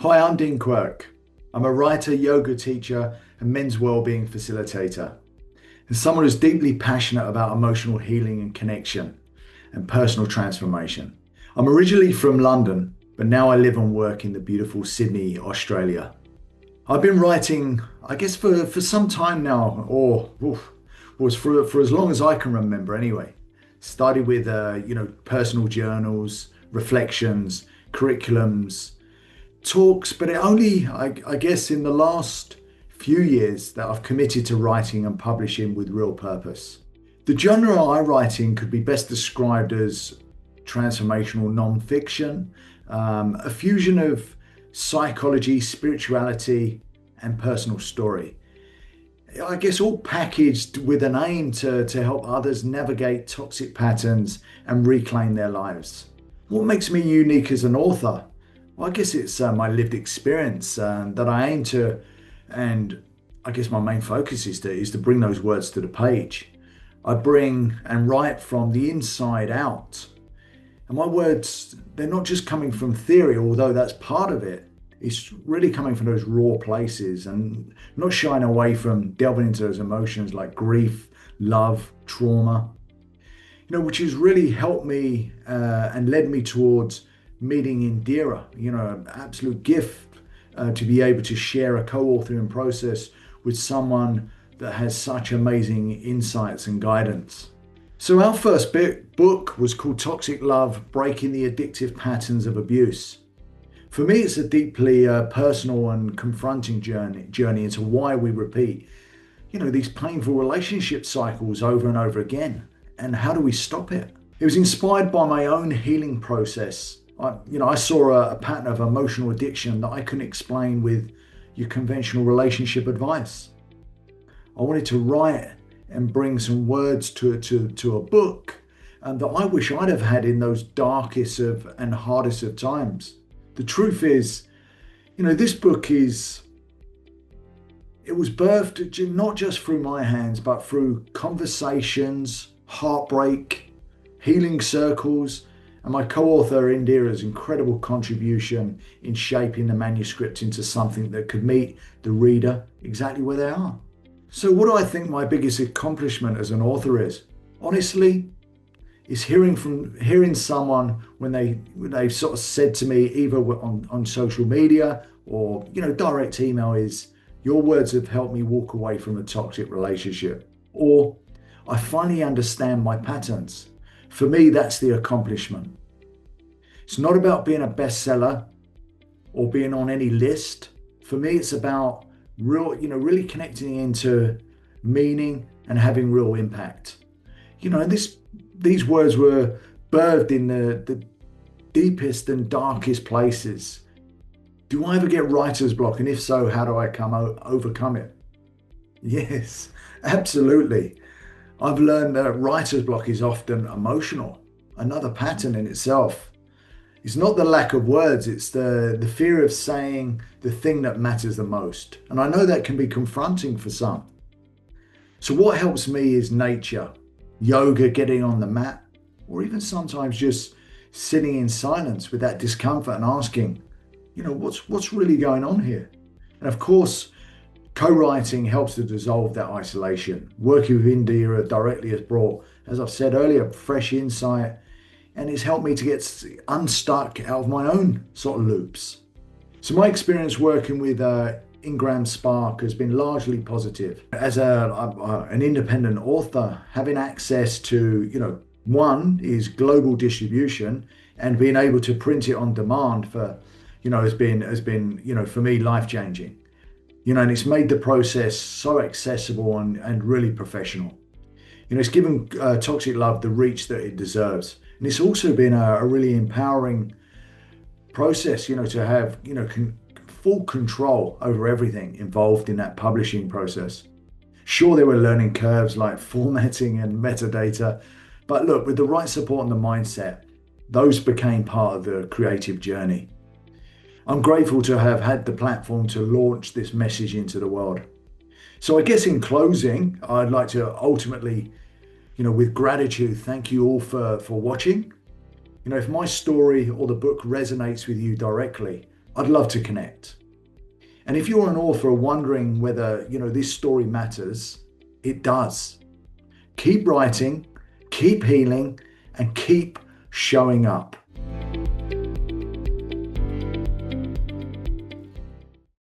Hi, I'm Dean Quirke. I'm a writer, yoga teacher, and men's wellbeing facilitator, and someone who's deeply passionate about emotional healing and connection and personal transformation. I'm originally from London, but now I live and work in the beautiful Sydney, Australia. I've been writing, I guess, for some time now, or was for as long as I can remember anyway. Started with, personal journals, reflections, curriculums, talks, but it only, I guess, in the last few years that I've committed to writing and publishing with real purpose. The genre I write in could be best described as transformational non-fiction, a fusion of psychology, spirituality, and personal story. I guess all packaged with an aim to help others navigate toxic patterns and reclaim their lives. What makes me unique as an author? Well, I guess it's my lived experience that I aim to, and I guess my main focus is to bring those words to the page. I bring and write from the inside out. And my words, they're not just coming from theory, although that's part of it. It's really coming from those raw places and not shying away from delving into those emotions like grief, love, trauma, which has really helped me and led me towards meeting Indira, an absolute gift to be able to share a co-authoring process with someone that has such amazing insights and guidance. So our first book was called Toxic Love: Breaking the Addictive Patterns of Abuse. For me, it's a deeply personal and confronting journey into why we repeat, these painful relationship cycles over and over again, and how do we stop it? It was inspired by my own healing process. I saw a pattern of emotional addiction that I couldn't explain with your conventional relationship advice. I wanted to write and bring some words to a book that I wish I'd have had in those darkest and hardest of times. The truth is, this book it was birthed not just through my hands, but through conversations, heartbreak, healing circles, and my co-author Indira's incredible contribution in shaping the manuscript into something that could meet the reader exactly where they are. So what do I think my biggest accomplishment as an author is? Honestly, is hearing someone when they sort of said to me, either on social media or direct email, is your words have helped me walk away from a toxic relationship, or I finally understand my patterns. For me, that's the accomplishment. It's not about being a bestseller or being on any list. For me, it's about really connecting into meaning and having real impact. These words were birthed in the deepest and darkest places. Do I ever get writer's block? And if so, how do I overcome it? Yes, absolutely. I've learned that writer's block is often emotional, another pattern in itself. It's not the lack of words, it's the fear of saying the thing that matters the most. And I know that can be confronting for some. So what helps me is nature, yoga, getting on the mat, or even sometimes just sitting in silence with that discomfort and asking, what's really going on here? And of course, co-writing helps to dissolve that isolation. Working with Indira directly has brought, as I've said earlier, fresh insight, and it's helped me to get unstuck out of my own sort of loops. So my experience working with IngramSpark has been largely positive. As an independent author, having access to, one is global distribution, and being able to print it on demand has been for me life-changing. And it's made the process so accessible and really professional. It's given Toxic Love the reach that it deserves. And it's also been a really empowering process, to have, full control over everything involved in that publishing process. Sure, there were learning curves like formatting and metadata, but look, with the right support and the mindset, those became part of the creative journey. I'm grateful to have had the platform to launch this message into the world. So I guess in closing, I'd like to ultimately, with gratitude, thank you all for watching. If my story or the book resonates with you directly, I'd love to connect. And if you're an author wondering whether, this story matters, it does. Keep writing, keep healing, and keep showing up.